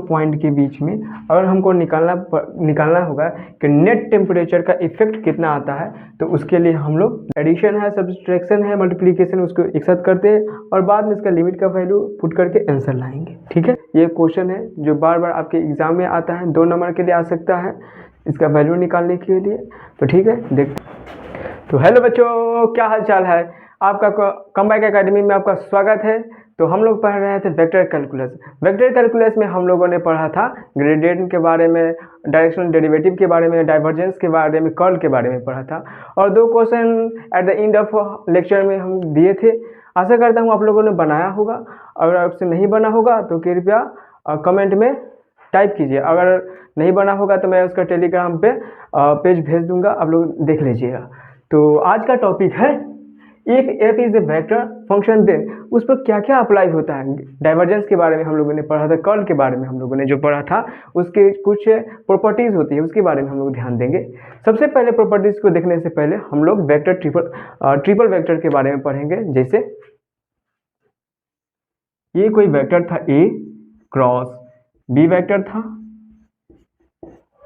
Point के बीच में अगर हमको निकालना होगा कि नेट टेम्परेचर का इफेक्ट कितना आता है, तो उसके लिए हम लोग एडिशन है, सब्सट्रैक्शन है, मल्टीप्लिकेशन, उसको एक साथ करते हैं और बाद में इसका लिमिट का वैल्यू पुट करके आंसर लाएंगे। ठीक है, ये क्वेश्चन है जो बार बार आपके एग्जाम में आता है, 2 नंबर के लिए आ सकता है इसका वैल्यू निकालने के लिए। तो ठीक है, देखते। तो हेलो बच्चों, क्या हाल चाल है आपका? कमबैक एकेडमी में आपका स्वागत है। तो हम लोग पढ़ रहे थे वेक्टर कैलकुलस। वेक्टर कैलकुलस में हम लोगों ने पढ़ा था ग्रेडियंट के बारे में, डायरेक्शनल डेरिवेटिव के बारे में, डाइवर्जेंस के बारे में, कर्ल के बारे में पढ़ा था और 2 question at the end of lecture में हम दिए थे। आशा करता हूँ आप लोगों ने बनाया होगा। अगर आपसे नहीं बना होगा तो कृपया कमेंट में टाइप कीजिए। अगर नहीं बना होगा तो मैं उसका टेलीग्राम पे पेज भेज दूंगा, आप लोग देख लीजिएगा। तो आज का टॉपिक है एक F is a vector function, then उस पर क्या क्या अप्लाई होता है। डाइवर्जेंस के बारे में हम लोगों ने पढ़ा था, कर्ल के बारे में हम लोगों ने जो पढ़ा था उसके कुछ प्रॉपर्टीज होती है, उसके बारे में हम लोग ध्यान देंगे। सबसे पहले प्रॉपर्टीज को देखने से पहले हम लोग वेक्टर ट्रिपल वेक्टर के बारे में पढ़ेंगे। जैसे ये कोई वेक्टर था ए क्रॉस बी वेक्टर था,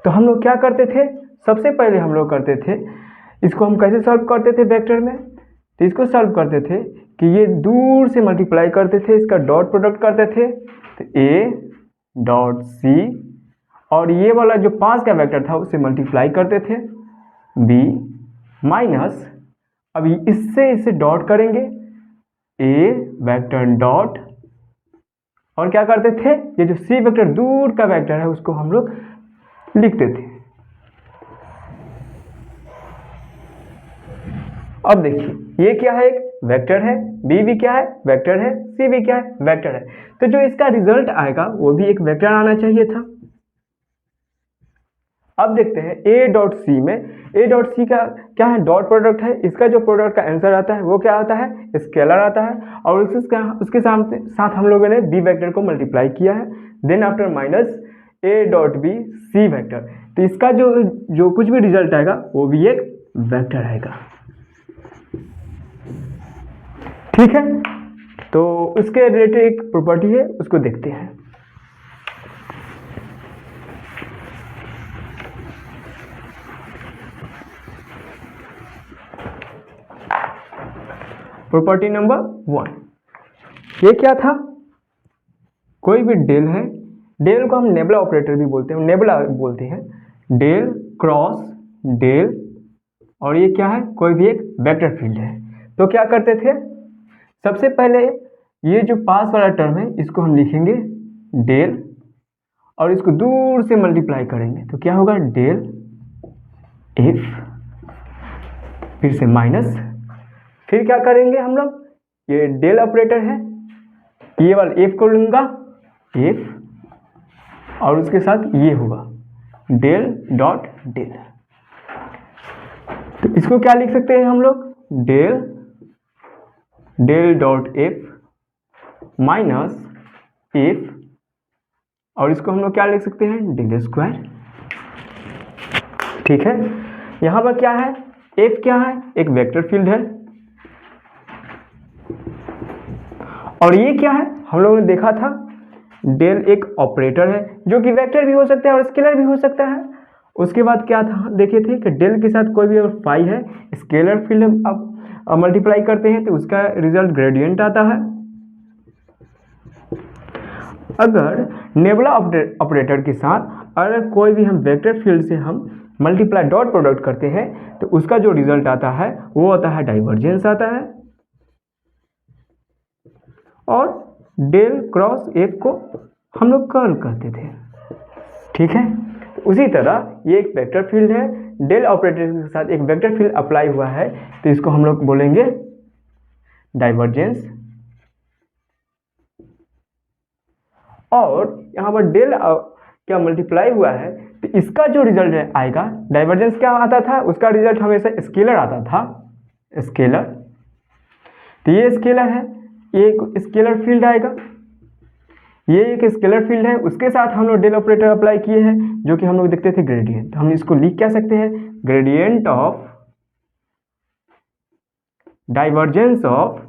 तो हम लोग क्या करते थे? सबसे पहले हम लोग करते थे, इसको हम कैसे सॉल्व करते थे वेक्टर में? तो इसको सॉल्व करते थे कि ये दूर से मल्टीप्लाई करते थे, इसका डॉट प्रोडक्ट करते थे, तो ए डॉट सी, और ये वाला जो 5 का वेक्टर था उसे मल्टीप्लाई करते थे बी माइनस, अब इससे डॉट करेंगे ए वेक्टर डॉट, और क्या करते थे? ये जो सी वेक्टर दूर का वेक्टर है उसको हम लोग लिखते थे। अब देखिए ये क्या है? एक वेक्टर है, बी भी क्या है? वेक्टर है, सी भी क्या है? वेक्टर है। तो जो इसका रिजल्ट आएगा वो भी एक वेक्टर आना चाहिए था। अब देखते हैं ए डॉट सी में, ए डॉट सी का क्या है? डॉट प्रोडक्ट है। इसका जो प्रोडक्ट का आंसर आता है वो क्या आता है? स्केलर आता है, और उसके साथ हम लोगों ने बी वेक्टर को मल्टीप्लाई किया है। Then after minus A dot B C vector, तो इसका जो कुछ भी रिजल्ट आएगा वो भी एक वेक्टर आएगा। ठीक है, तो उसके रिलेटेड एक प्रॉपर्टी है, उसको देखते हैं। प्रॉपर्टी नंबर 1, ये क्या था? कोई भी डेल है, डेल को हम नेबुला ऑपरेटर भी बोलते हैं, नेबुला बोलते हैं, डेल क्रॉस डेल, और ये क्या है? कोई भी एक वेक्टर फील्ड है। तो क्या करते थे? सबसे पहले ये जो पास वाला टर्म है इसको हम लिखेंगे डेल, और इसको दूर से मल्टीप्लाई करेंगे, तो क्या होगा? डेल एफ, फिर से माइनस, फिर क्या करेंगे हम लोग? ये डेल ऑपरेटर है, ये वाला एफ को लूंगा एफ, और उसके साथ ये होगा डेल डॉट डेल। तो इसको क्या लिख सकते हैं हम लोग? Del dot F minus F, और इसको हम लोग क्या लिख सकते हैं? Del square. ठीक है, यहां पर क्या है? एफ क्या है? एक वेक्टर फील्ड है, और ये क्या है? हम लोगों ने देखा था डेल एक ऑपरेटर है जो कि वेक्टर भी हो सकता है और स्केलर भी हो सकता है। उसके बाद क्या था? देखे थे कि डेल के साथ कोई भी अगर फाई है, स्केलर फील्ड अब मल्टीप्लाई करते हैं तो उसका रिजल्ट ग्रेडियंट आता है। अगर नेबुला ऑपरेटर के साथ अगर कोई भी हम वेक्टर फील्ड से हम मल्टीप्लाई डॉट प्रोडक्ट करते हैं तो उसका जो रिजल्ट आता है वो आता है डाइवर्जेंस आता है, और डेल क्रॉस एफ को हम लोग कर्ल कहते थे। ठीक है, उसी तरह ये एक वेक्टर फील्ड है, डेल ऑपरेटर के साथ एक वेक्टर फील्ड अप्लाई हुआ है, तो इसको हम लोग बोलेंगे डाइवर्जेंस। और यहाँ पर डेल क्या मल्टीप्लाई हुआ है, तो इसका जो रिजल्ट आएगा, डाइवर्जेंस क्या आता था? उसका रिजल्ट हमेशा स्केलर आता था, स्केलर। तो ये स्केलर है, ये एक स्केलर फील्ड आएगा, ये एक स्केलर फील्ड है, उसके साथ हम लोग डेल ऑपरेटर अप्लाई किए हैं जो कि हम लोग देखते थे ग्रेडियंट। तो हम इसको लिख क्या सकते हैं? Gradient of divergence of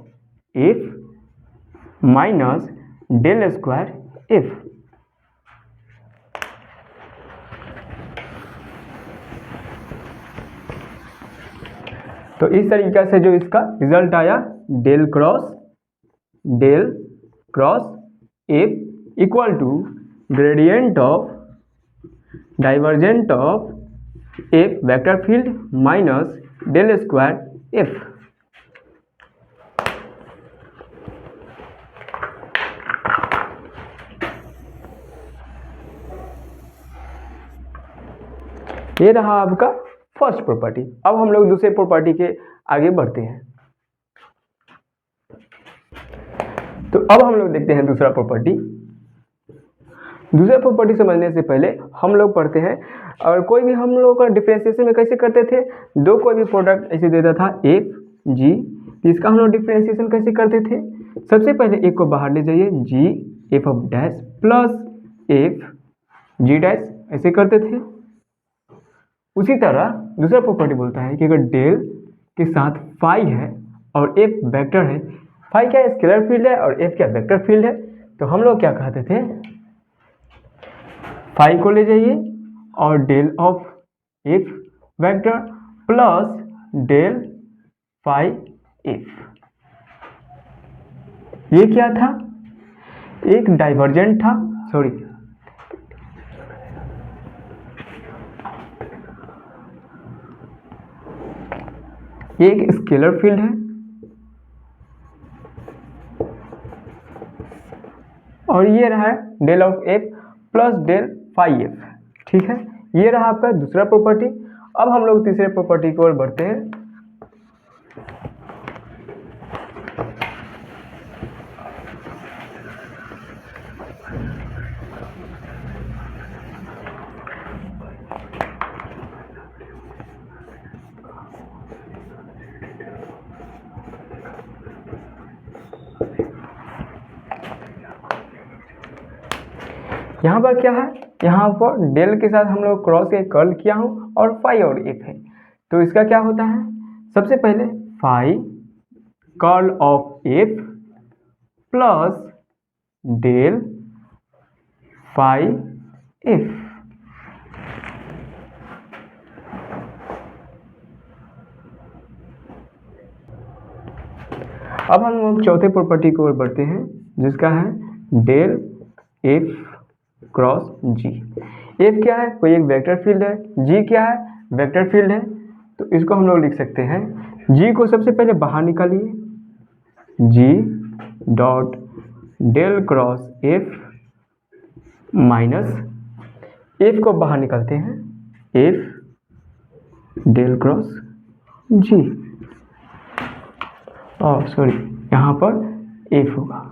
F minus del square F. तो इस तरीके से जो इसका रिजल्ट आया del cross F equal to gradient of divergent of F vector field minus del square F. ये रहा आपका फर्स्ट प्रॉपर्टी। अब हम लोग दूसरे प्रॉपर्टी के आगे बढ़ते हैं। तो अब हम लोग देखते हैं दूसरा प्रॉपर्टी। दूसरा प्रॉपर्टी समझने से पहले हम लोग पढ़ते हैं, और कोई भी हम लोग का डिफरेंशिएशन में कैसे करते थे, दो कोई भी प्रोडक्ट ऐसे देता था एफ जी, तो इसका हम लोग डिफरेंशिएशन कैसे करते थे। सबसे पहले एक को बाहर ले जाइए, G F of dash plus F G dash, ऐसे करते थे। उसी तरह दूसरा प्रॉपर्टी बोलता है कि अगर डेल के साथ फाई है और एफ वेक्टर है, फाई क्या स्केलर फील्ड है और एफ क्या वेक्टर फील्ड है, तो हम लोग क्या कहते थे, फाई को ले जाइए और del of F vector plus del phi F. ये क्या था, एक डाइवर्जेंट था, सॉरी ये एक स्केलर फील्ड है और ये रहा del of F plus del phi F. ठीक है, ये रहा आपका दूसरा प्रॉपर्टी। अब हम लोग तीसरे प्रॉपर्टी की ओर बढ़ते हैं। यहाँ पर क्या है, यहाँ पर डेल के साथ हम लोग क्रॉस के कर्ल किया हूँ और फाई और एफ है, तो इसका क्या होता है, सबसे पहले phi curl of F plus del phi F. अब हम लोग चौथे प्रॉपर्टी की ओर बढ़ते हैं, जिसका है डेल एफ क्रॉस जी। एफ क्या है, कोई एक वेक्टर फील्ड है, जी क्या है, वेक्टर फील्ड है, तो इसको हम लोग लिख सकते हैं, जी को सबसे पहले बाहर निकालिए, G dot del cross F minus F को बाहर निकालते हैं, एफ डेल क्रॉस जी, और सॉरी यहाँ पर एफ होगा।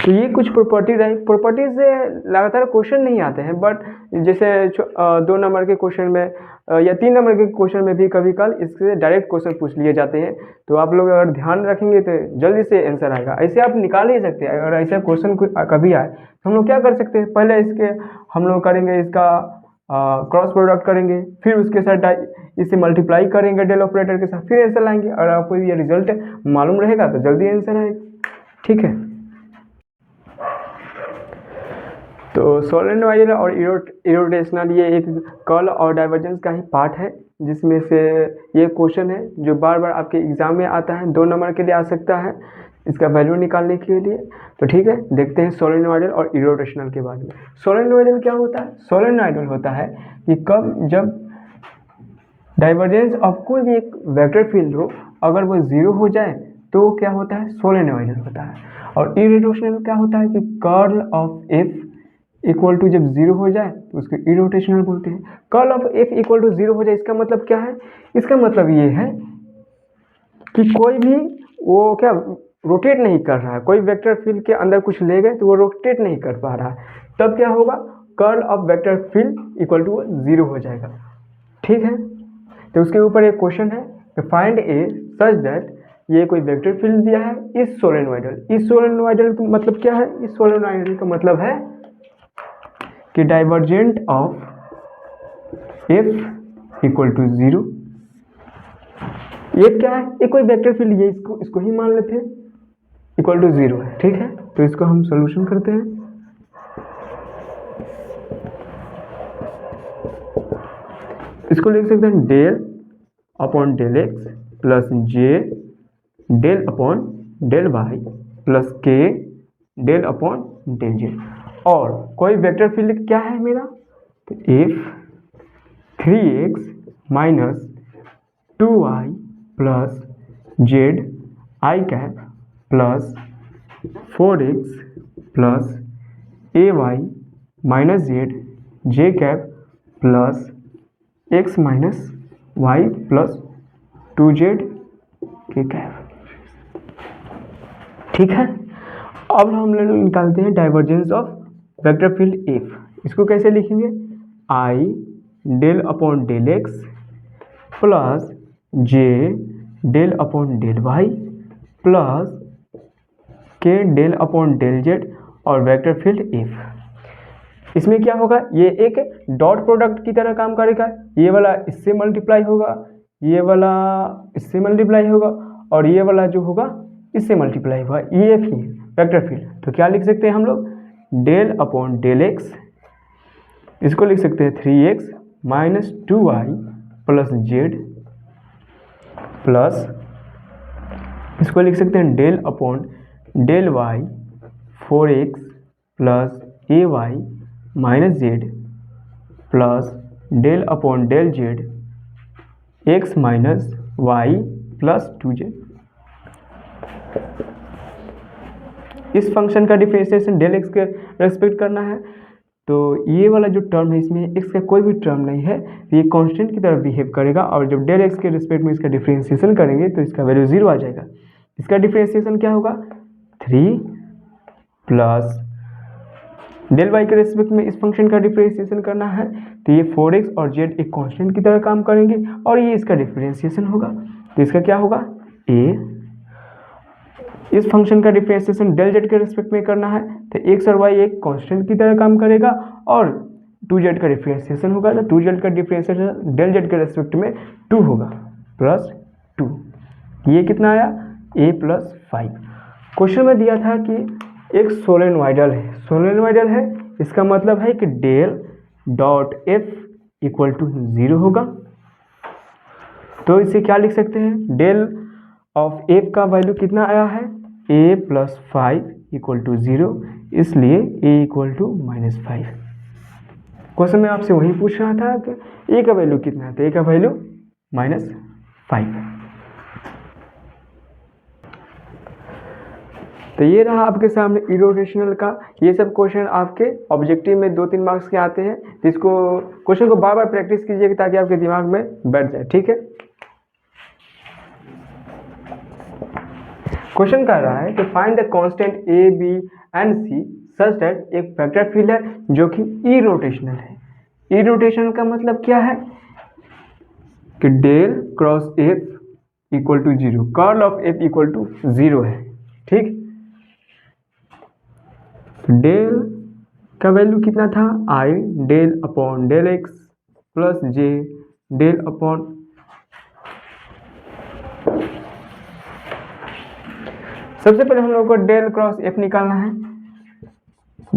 तो ये कुछ प्रॉपर्टी रही। प्रॉपर्टी से लगातार क्वेश्चन नहीं आते हैं, बट जैसे 2 नंबर के क्वेश्चन में या 3 नंबर के क्वेश्चन में भी कभी कल इससे डायरेक्ट क्वेश्चन पूछ लिए जाते हैं। तो आप लोग अगर ध्यान रखेंगे तो जल्दी से आंसर आएगा। ऐसे आप निकाल ही सकते हैं। अगर ऐसा क्वेश्चन कभी आए तो हम लोग क्या कर सकते हैं, पहले इसके हम लोग करेंगे, इसका क्रॉस प्रोडक्ट करेंगे, फिर उसके साथ इससे मल्टीप्लाई करेंगे डेल ऑपरेटर के साथ, फिर आंसर लाएंगे। और आपको ये रिजल्ट मालूम रहेगा तो जल्दी आंसर आएगा। ठीक है, तो सोलेनोइडल और इरोटेशनल ये एक कर्ल और डाइवर्जेंस का ही पार्ट है, जिसमें से ये क्वेश्चन है जो बार बार आपके एग्जाम में आता है, 2 नंबर के लिए आ सकता है इसका वैल्यू निकालने के लिए। तो ठीक है, देखते हैं सोलेनोइडल और इरोटेशनल के बारे में। सोलेनोइडल क्या होता है, सोलेनोइडल होता है कि जब डाइवर्जेंस ऑफ कोई भी एक वेक्टर फील्ड हो, अगर वो 0 हो जाए तो क्या होता है, सोलेनोइडल होता है। और इरोटेशनल क्या होता है कि curl of F equal to जब 0 हो जाए तो उसको इरोटेशनल बोलते हैं। Curl of F equal to 0 हो जाए, इसका मतलब क्या है, इसका मतलब ये है कि कोई भी वो क्या रोटेट नहीं कर रहा है, कोई वेक्टर फील्ड के अंदर कुछ ले गए तो वो रोटेट नहीं कर पा रहा है, तब क्या होगा, curl of vector field equal to 0 हो जाएगा। ठीक है, तो उसके ऊपर एक क्वेश्चन है, फाइंड ए सच दैट, ये कोई वेक्टर फील्ड दिया है इस सोलेनोइडल। इस सोलेनोइडल का मतलब क्या है, इस सोलेनोइडल का मतलब है कि divergent of F equal to 0। ये क्या है, ये कोई वेक्टर फील्ड, ये इसको ही मान लेते हैं इक्वल टू 0 है, ठीक है। तो इसको हम सॉल्यूशन करते हैं। इसको लिख सकते हैं del upon del X plus J del upon del Y plus K del upon del Z. और कोई वेक्टर फील्ड क्या है मेरा, तो if 3x minus 2y plus Z I cap plus 4x plus ay minus Z J cap plus x minus Y plus 2z K cap, ठीक है। अब हम लोग निकालते हैं divergence of vector field F. इसको कैसे लिखेंगे, I del upon del X plus J del upon del Y plus K del upon del Z और वेक्टर फील्ड एफ। इसमें क्या होगा, ये एक डॉट प्रोडक्ट की तरह काम करेगा। ये वाला इससे मल्टीप्लाई होगा, ये वाला इससे मल्टीप्लाई होगा और ये वाला जो होगा इससे मल्टीप्लाई होगा। ये ही वेक्टर फील्ड। तो क्या लिख सकते हैं हम लोग, डेल अपॉन डेल एक्स, इसको लिख सकते हैं 3x minus 2y plus Z plus इसको लिख सकते हैं del upon del Y 4x plus A Y minus Z plus del upon del Z X minus Y plus 2z। इस फंक्शन का डिफरेंशिएशन डेल एक्स के रेस्पेक्ट करना है। तो ये वाला जो टर्म है इसमें एक्स का कोई भी टर्म नहीं है, तो ये कांस्टेंट की तरह बिहेव करेगा और जब डेल एक्स के रिस्पेक्ट में इसका डिफरेंशिएशन करेंगे तो इसका वैल्यू 0 आ जाएगा। इसका डिफरेंशिएशन क्या होगा, 3 प्लस डेल वाई के रेस्पेक्ट में इस फंक्शन का डिफरेंशिएशन करना है तो ये 4x और z एक कांस्टेंट की तरह काम करेंगे और ये इसका डिफरेंशिएशन होगा। तो इसका क्या होगा, a इस फंक्शन का डिफरेंशिएशन डेल जेड के रिस्पेक्ट में करना है तो x और y एक कांस्टेंट की तरह काम करेगा और 2z का डिफरेंशिएशन होगा तो 2z का डिफरेंशिएशन डेल जेड के रिस्पेक्ट में 2 होगा प्लस 2। ये कितना आया, a प्लस 5। क्वेश्चन में दिया था कि एक सोलेनोइडल है, सोलेनोइडल है इसका मतलब है कि del dot F equal to 0 होगा। तो इसे क्या लिख सकते हैं, डेल ऑफ एफ का वैल्यू कितना आया है, a प्लस 5 इक्वल टू 0, इसलिए a equal to minus 5। Question में आपसे वही पूछ रहा था कि a का वैल्यू कितना है, तो a का वैल्यू माइनस 5। तो ये रहा आपके सामने इरोटेशनल का। ये सब क्वेश्चन आपके ऑब्जेक्टिव में 2-3 मार्क्स के आते हैं, तो इसको क्वेश्चन को बार बार प्रैक्टिस कीजिएगा ताकि आपके दिमाग में बैठ जाए, ठीक है। क्वेश्चन कर रहा है कि find the constant a b and c such that एक वेक्टर फील्ड है जो कि इरोटेशनल है। इरोटेशनल का मतलब क्या है कि del cross F equal to 0, curl of F equal to 0 है, ठीक। डेल का वैल्यू कितना था, I del upon del X plus J del upon सबसे पहले हम लोग को डेल क्रॉस एफ निकालना है।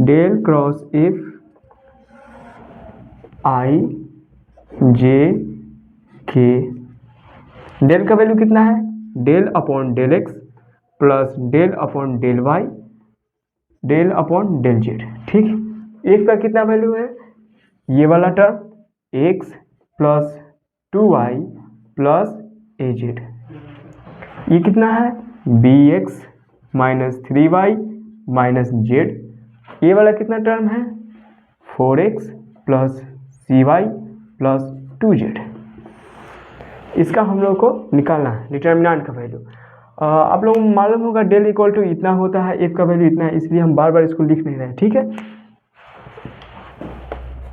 Del cross F I J K, del का वैल्यू कितना है, del upon del X plus del upon del Y del upon del Z, ठीक। एफ का कितना वैल्यू है, ये वाला term X plus 2y plus A Z, ये कितना है B X minus 3y minus Z, ये वाला कितना टर्म है 4x plus cy plus 2z। इसका हम लोग को निकालना है डिटर्मिनेंट का वैल्यू। आप लोगों को मालूम होगा डेल इक्वल टू इतना होता है, एफ का वैल्यू इतना है, इसलिए हम बार बार इसको लिख नहीं रहे हैं, ठीक है।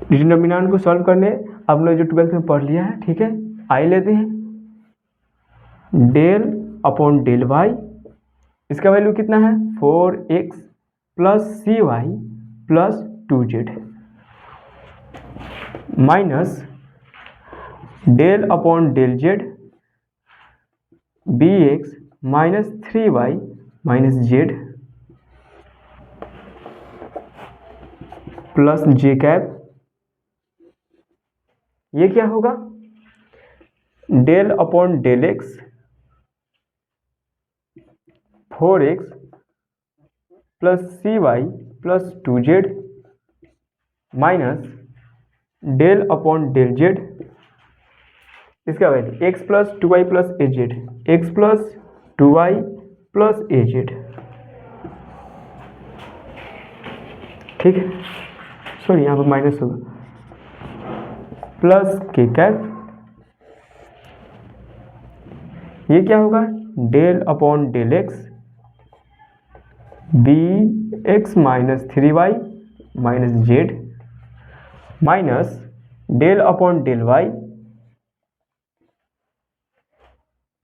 डिटर्मिनेंट को सॉल्व करने आप लोग जो 12th में पढ़ लिया है, ठीक है। आई लेते हैं डेल अपॉन डेल वाई, इसका वैल्यू कितना है 4x plus cy plus 2z minus del upon del Z, B X minus 3y minus Z plus J cap, ये क्या होगा, del upon del X 4x plus C Y plus 2z minus del upon del Z, इसका value x plus 2y plus A Z, X plus 2y plus A Z. ठीक है, sorry यहाँ पर minus होगा, plus k cap, ये क्या होगा, del upon del X B X minus 3y minus Z minus del upon del Y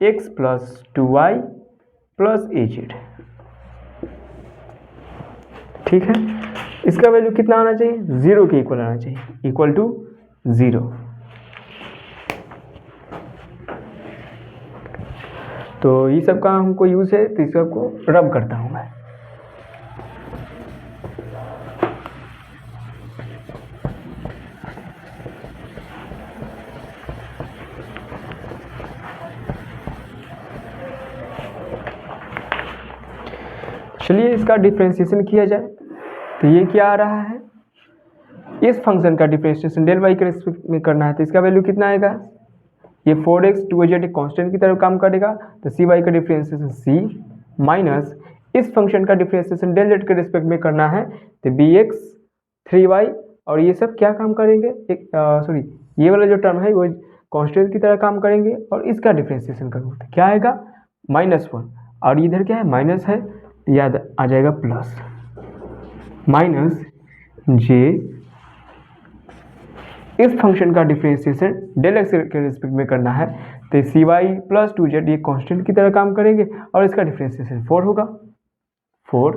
X plus 2y plus A Z. ठीक है, इसका वैल्यू कितना आना चाहिए, 0 के इक्वल आना चाहिए, इक्वल टू 0। तो ये सब का हमको यूज है, तो इस सबको रब करता हूं मैं। चलिए इसका डिफरेंशिएशन किया जाए, तो ये क्या आ रहा है, इस फंक्शन का डिफरेंशिएशन डेल वाई के रिस्पेक्ट में करना है, तो इसका वैल्यू कितना आएगा, ये 4x 2z एक कांस्टेंट की तरह काम करेगा, तो सी वाई का डिफरेंशिएशन c माइनस इस फंक्शन का डिफरेंशिएशन डेल z के रिस्पेक्ट में करना है, तो bx 3y और ये सब क्या काम करेंगे, सॉरी ये वाला जो टर्म है वो कांस्टेंट की तरह काम करेंगे, और इसका डिफरेंशिएशन करूँगा तो क्या आएगा, -1, और इधर क्या है माइनस है, याद आ जाएगा प्लस, माइनस जे इस फंक्शन का डिफरेंशिएशन डेल एक्स के रिस्पेक्ट में करना है, तो सी वाई प्लस 2z ये कांस्टेंट की तरह काम करेंगे, और इसका डिफरेंशिएशन 4 होगा, 4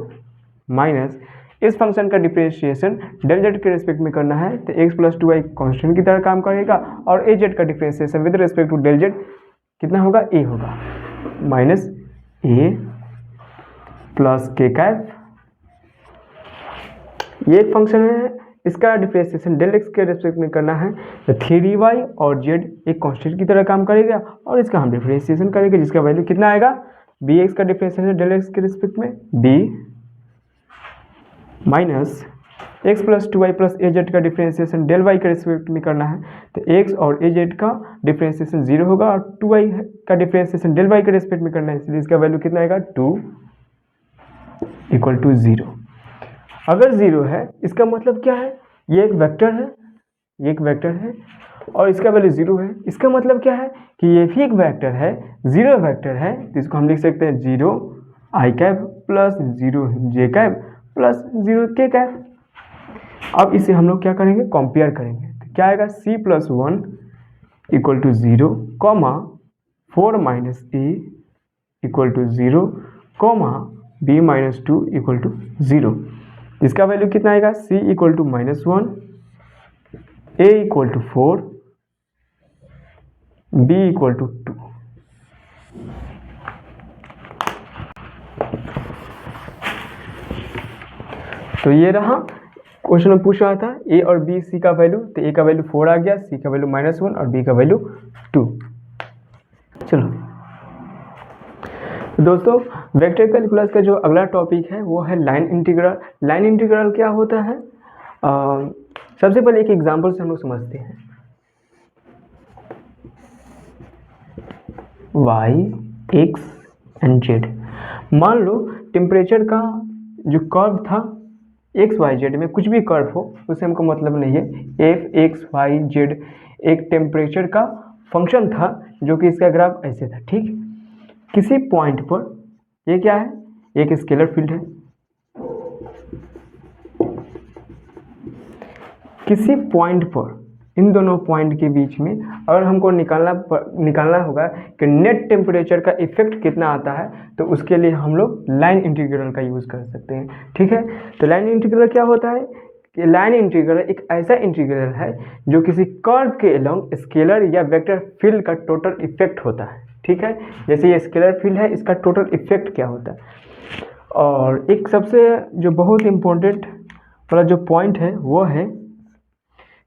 माइनस इस फंक्शन का डिफरेंशिएशन डेल जेड के रिस्पेक्ट में करना है, तो x प्लस 2y कांस्टेंट की तरह काम करेगा, और ए जेड का differentiation with respect to del z कितना होगा, a होगा, minus a plus k cap, ये एक फंक्शन है, इसका डिफरेंशिएशन डेल एक्स के रिस्पेक्ट में करना है, तो 3y और z एक कांस्टेंट की तरह काम करेगा, और इसका हम डिफरेंशिएशन करेंगे, जिसका वैल्यू कितना आएगा, bx का डिफरेंशिएशन डेल एक्स के रिस्पेक्ट में b minus x plus 2y plus A Z का डिफरेंशिएशन डेल y के रिस्पेक्ट में करना है, तो x और ए जेड का डिफरेंशिएशन 0 होगा, और 2y का डिफरेंशिएशन डेल y के रिस्पेक्ट में करना है, इसलिए इसका वैल्यू कितना आएगा, 2 इक्वल टू 0। अगर 0 है इसका मतलब क्या है, ये एक वेक्टर है, ये एक वेक्टर है, और इसका वैल्यू 0 है, इसका मतलब क्या है कि ये भी एक वेक्टर है, 0 वेक्टर है, तो इसको हम लिख सकते हैं 0 आई कैप प्लस 0 जे कैप प्लस 0 के कैप। अब इसे हम लोग क्या करेंगे, कंपेयर करेंगे, तो क्या आएगा, c plus 1 equal to 0 comma 4 minus a equal to 0 comma b minus 2 equal to 0। इसका वैल्यू कितना आएगा, c equal to -1, a equal to 4, b equal to 2। तो ये रहा क्वेश्चन में पूछ रहा था a और b c का वैल्यू, तो a का वैल्यू 4 आ गया, c का वैल्यू -1 और b का वैल्यू 2। चलो दोस्तों, वेक्टर कैलकुलस का जो अगला टॉपिक है वो है लाइन इंटीग्रल। लाइन इंटीग्रल क्या होता है, सबसे पहले एक एग्जांपल से हम लोग समझते हैं। y x एंड z, मान लो टेम्परेचर का जो कर्व था x y z में, कुछ भी कर्व हो उससे हमको मतलब नहीं है, f x y z एक टेम्परेचर का फंक्शन था, जो कि इसका ग्राफ ऐसे था। ठीक, किसी पॉइंट पर ये क्या है, एक स्केलर फील्ड है, किसी पॉइंट पर इन दोनों पॉइंट के बीच में अगर हमको निकालना होगा कि नेट टेम्परेचर का इफेक्ट कितना आता है, तो उसके लिए हम लोग लाइन इंटीग्रल का यूज़ कर सकते हैं। ठीक है, तो लाइन इंटीग्रल क्या होता है कि लाइन इंटीग्रल एक ऐसा इंटीग्रल है जो किसी कर्व के अलोंग स्केलर या वेक्टर फील्ड का टोटल इफेक्ट होता है। ठीक है। जैसे ये स्केलर फील्ड है, इसका टोटल इफेक्ट क्या होता है। और एक सबसे जो बहुत इम्पोर्टेंट वाला जो पॉइंट है वो है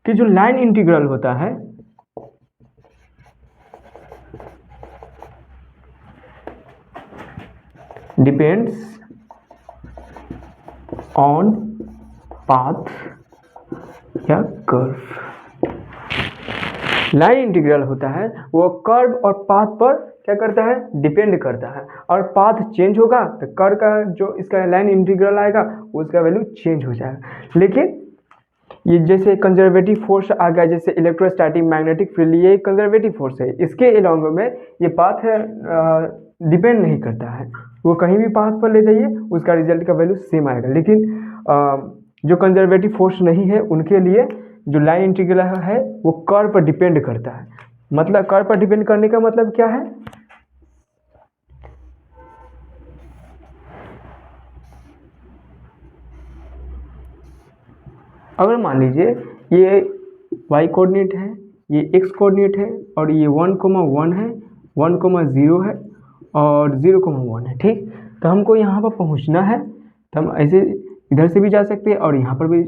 कि जो लाइन इंटीग्रल होता है डिपेंड्स ऑन पाथ या कर्व। लाइन इंटीग्रल होता है वो कर्व और पाथ पर क्या करता है, डिपेंड करता है। और पाथ चेंज होगा तो कर्व का जो इसका लाइन इंटीग्रल आएगा उसका वैल्यू चेंज हो जाएगा। लेकिन ये जैसे कंजर्वेटिव फोर्स आ गया, जैसे इलेक्ट्रोस्टैटिक मैग्नेटिक फील्ड, ये कंजर्वेटिव फोर्स है, इसके अलोंग में ये पाथ है डिपेंड नहीं करता है, वो कहीं भी पाथ पर ले जाइए उसका रिजल्ट का वैल्यू सेम आएगा। लेकिन जो कंजर्वेटिव फोर्स नहीं है उनके लिए जो लाइन इंटीग्रल है वो कर्व पर डिपेंड करता है। मतलब कर्व पर डिपेंड करने का मतलब क्या है, अगर मान लीजिए ये y कोऑर्डिनेट है, ये x कोऑर्डिनेट है और ये 1,1 है, 1,0 है और 0,1 है, ठीक। तो हमको यहाँ पर पहुँचना है तो हम ऐसे इधर से भी जा सकते हैं और यहाँ पर भी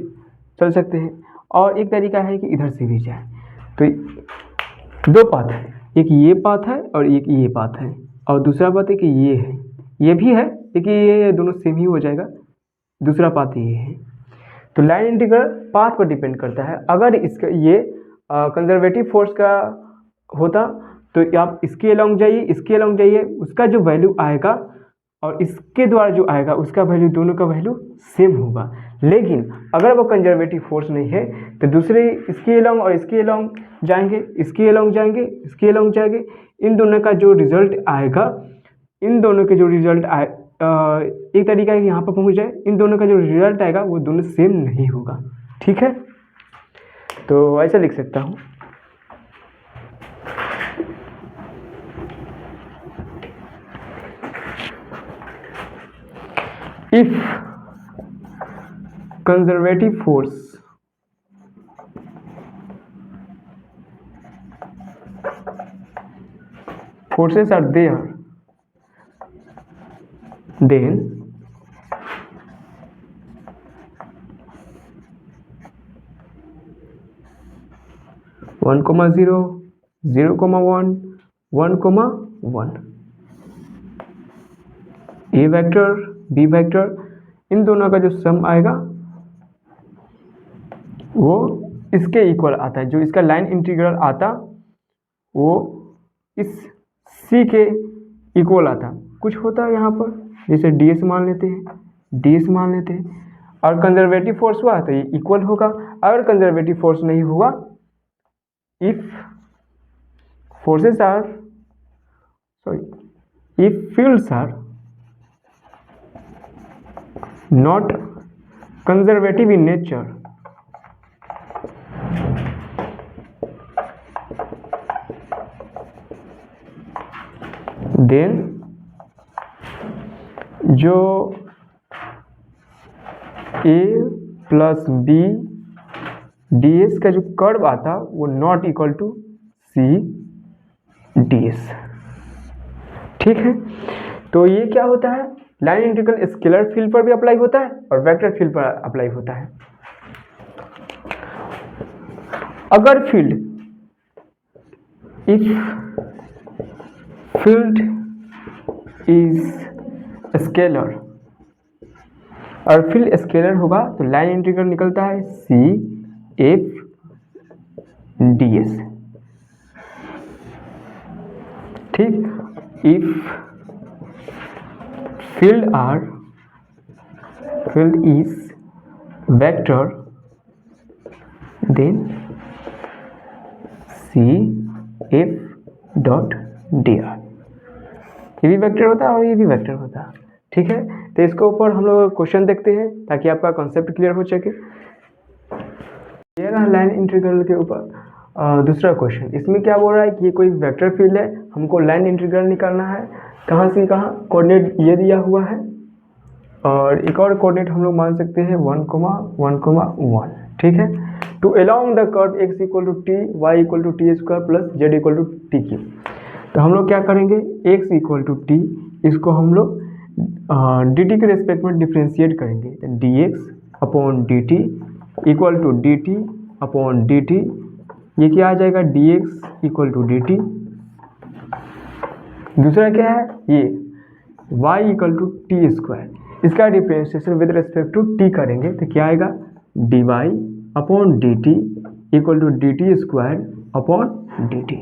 चल सकते हैं। और एक तरीका है कि इधर से भी जाए। तो दो पाथ है, एक ये पाथ है और एक ये पाथ है, और दूसरा पाथ है कि ये है, ये भी है, लेकिन ये दोनों सेम ही हो जाएगा। दूसरा पाथ ये है। तो लाइन इंटीग्रल पाथ पर डिपेंड करता है। अगर इसका ये कंजर्वेटिव फोर्स का होता तो आप इसके अलोंग जाइए, इसके अलोंग जाइए, उसका जो वैल्यू आएगा और इसके द्वारा जो आएगा उसका वैल्यू, दोनों का वैल्यू सेम होगा। लेकिन अगर वो कंजर्वेटिव फोर्स नहीं है तो दूसरे इसके अलोंग और इसके अलोंग जाएंगे, इसके अलोंग जाएंगे, इसके अलोंग जाएंगे, इन दोनों का जो रिजल्ट आएगा, इन दोनों के जो रिजल्ट आए एक तरीका है कि यहाँ पर पहुँच जाए, इन दोनों का जो रिजल्ट आएगा वो दोनों सेम नहीं होगा, ठीक है। तो ऐसा लिख सकता हूँ, if conservative forces are there, then (1, 0, 0, 1, 1, 1) A vector B vector, इन दोनों का जो सम आएगा वो इसके इक्वल आता है। जो इसका लाइन इंटीग्रल आता वो इस सी के इक्वल आता। कुछ होता है यहाँ पर, जैसे ds मान लेते हैं, ds मान लेते हैं, और कंजर्वेटिव फोर्स हुआ तो ये इक्वल होगा। अगर कंजर्वेटिव फोर्स नहीं हुआ, if forces are if fields are not conservative in nature, then जो a प्लस b ds का जो कर्व आता वो not equal to c ds, ठीक है। तो ये क्या होता है, लाइन इंटीग्रल स्केलर फील्ड पर भी अप्लाई होता है और वेक्टर फील्ड पर अप्लाई होता है। अगर field, if field is scalar, और फील्ड स्केलर होगा तो लाइन इंटीग्रल निकलता है c f ds, ठीक। If field is vector, then c f dot dr, ये भी वेक्टर होता है और ये भी वेक्टर होता है, ठीक है। तो इसके ऊपर हम लोग क्वेश्चन देखते हैं ताकि आपका कॉन्सेप्ट क्लियर हो सके। ये रहा लाइन इंटीग्रल के ऊपर दूसरा क्वेश्चन। इसमें क्या बोल रहा है कि ये कोई वेक्टर फील्ड है, हमको लाइन इंटीग्रल निकालना है, कहाँ से कहाँ, कोऑर्डिनेट ये दिया हुआ है और एक और कोऑर्डिनेट हम लोग मान सकते हैं 1, 1, 1, ठीक है। To along the curve x equal to t, y equal to T square plus z equal to t cube. तो हम लोग क्या करेंगे, x इक्वल टू टी, इसको हम लोग डी टी के रेस्पेक्ट में डिफ्रेंशिएट करेंगे। तो D X upon D T equal to D T upon D T, ये क्या आ जाएगा, D X equal to D T. दूसरा क्या है, ये y equal to T square, इसका differentiation with respect to t करेंगे तो क्या आएगा, D Y upon D T equal to D T square upon D T.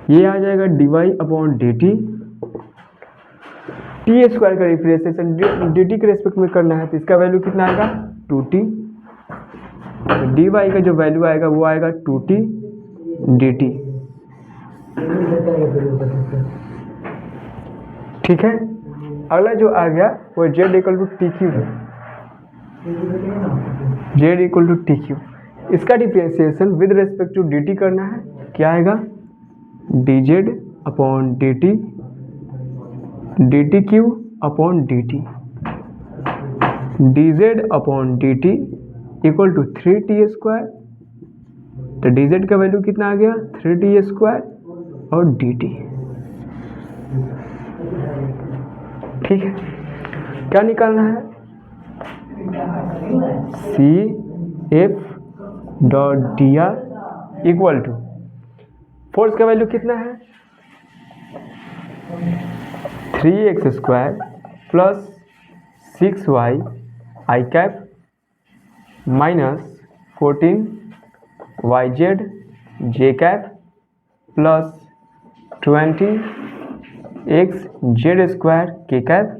ये आ जाएगा D Y upon D t, t square का डिफ्रेंशिएशन डी टी के रेस्पेक्ट में करना है तो इसका वैल्यू कितना आएगा, 2t। डी वाई का जो वैल्यू आएगा वो आएगा 2t डी टी। ठीक है, अगला जो आ गया वो z equal to T Q है, z equal to T Q, इसका differentiation with respect to D T करना है, क्या आएगा, D Z upon D T, D T Q upon D T, D Z upon D T equal to 3t square. तो D Z का value कितना आ गया, 3t स्क्वायर और डी टी। ठीक है, क्या निकालना है, C F dot D R equal to force का वैल्यू कितना है, 3x square plus 6y I cap minus 14yz J cap plus 20x Z square K cap.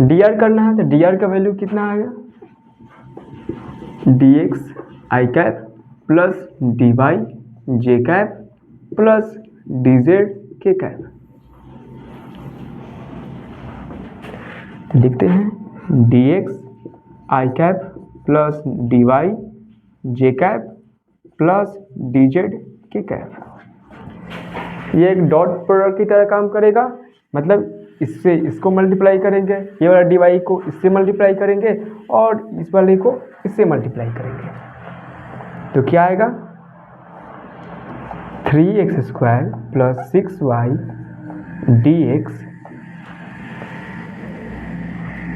D R करना है तो डी आर का वैल्यू कितना आ गया, डी एक्स आई कैप प्लस डी वाई जे कैप प्लस डी जेड के cap. लिखते हैं डी एक्स आई कैप प्लस डी वाई जे कैप प्लस डी जेड के कैप। ये एक डॉट प्रोडक्ट की तरह काम करेगा, मतलब इससे इसको मल्टीप्लाई करेंगे, ये वाला डी वाई को इससे मल्टीप्लाई करेंगे और इस वाले को इससे मल्टीप्लाई करेंगे तो क्या आएगा, 3x square plus 6y D X,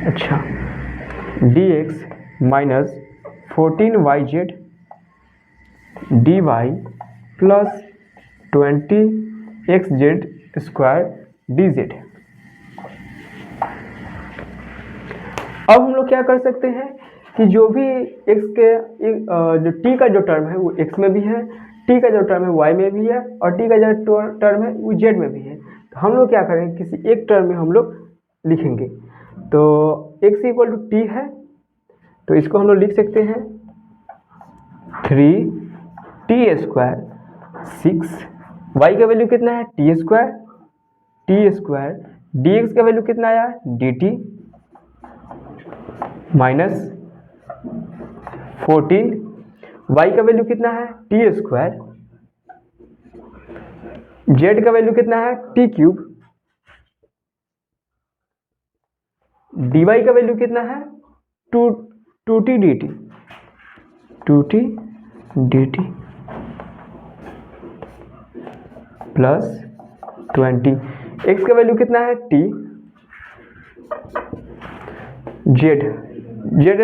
अच्छा D X minus 14yz D Y plus 20xz square D Z. अब हम लोग क्या कर सकते हैं कि जो भी x के जो t का जो टर्म है वो x में भी है, t का जो टर्म है y में भी है और t का जो टर्म है वो z में भी है। तो हम लोग क्या करेंगे, किसी एक टर्म में हम लोग लिखेंगे। तो x इक्वल टू t है तो इसको हम लोग लिख सकते हैं 3t स्क्वायर 6, y का वैल्यू कितना है t स्क्वायर dx का वैल्यू कितना आया dt माइनस 14, y का वैल्यू कितना है t स्क्वायर, z का वैल्यू कितना है t क्यूब, dy का वैल्यू कितना है 2t dt, 2t dt plus 20, x का वैल्यू कितना है t, z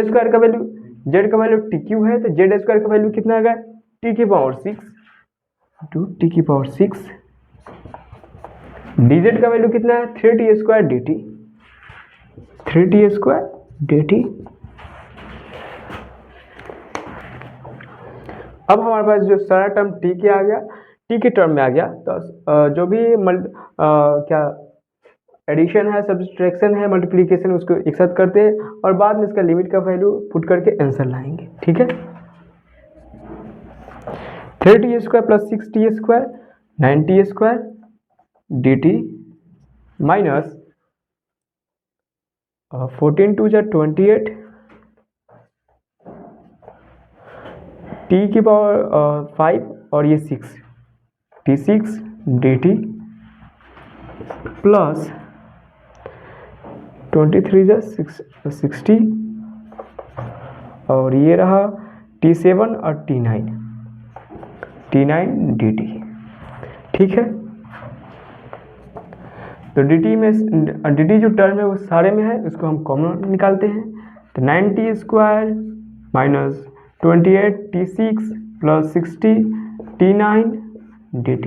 स्क्वायर का वैल्यू, z का वैल्यू टी क्यू है तो z स्क्वायर का वैल्यू कितना आएगा t की पावर 6 टू t की पावर 6, dz का वैल्यू कितना है 3t square dt, 3t square dt। अब हमारे पास जो सारा टर्म t के आ गया, t के टर्म में आ गया तो जो भी क्या एडिशन है, सब्सट्रैक्शन है, मल्टीप्लिकेशन, उसको एक साथ करते हैं और बाद में इसका लिमिट का वैल्यू पुट करके आंसर लाएंगे। ठीक है, 3t square plus 6t square 9t square dt minus 14 to 28 t की पावर 5 और ये 6 t6 dt प्लस 23 60 और ये रहा t7 और t9 T9 dt। ठीक है, तो dt जो टर्म है वो सारे में है, उसको हम कॉमन निकालते हैं। तो 9t square minus 28t6 plus 60 t9 dt,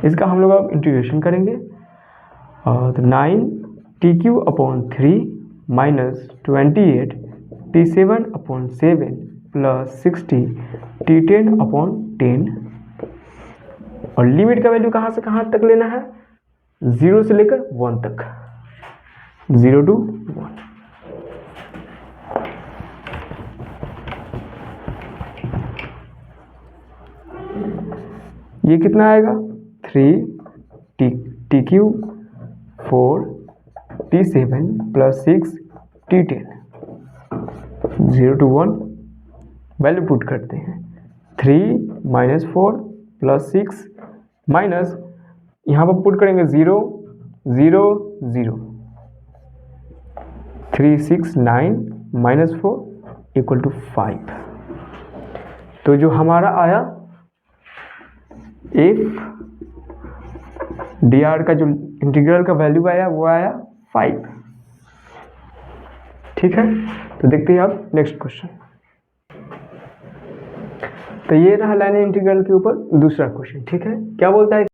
इसका हम लोग अब इंटीग्रेशन करेंगे। तो 9t³/3 minus 28t7/7 plus 60 t10/10, और लिमिट का वैल्यू कहाँ से कहाँ तक लेना है, 0 से लेकर 1 तक, 0 to 1। ये कितना आएगा, 3t³ 4t7 plus 6t10, 0 to 1 value put करते हैं। 3 माइनस 4 प्लस 6 माइनस यहाँ पर पुट करेंगे 0 0 0, 3 6 9 माइनस 4 इक्वल टू 5। तो जो हमारा आया एफ डी आर का जो इंटीग्रल का वैल्यू आया वो आया 5। ठीक है, तो देखते हैं अब नेक्स्ट क्वेश्चन। तो ये रहा लाइन इंटीग्रल के ऊपर दूसरा क्वेश्चन। ठीक है, क्या बोलता है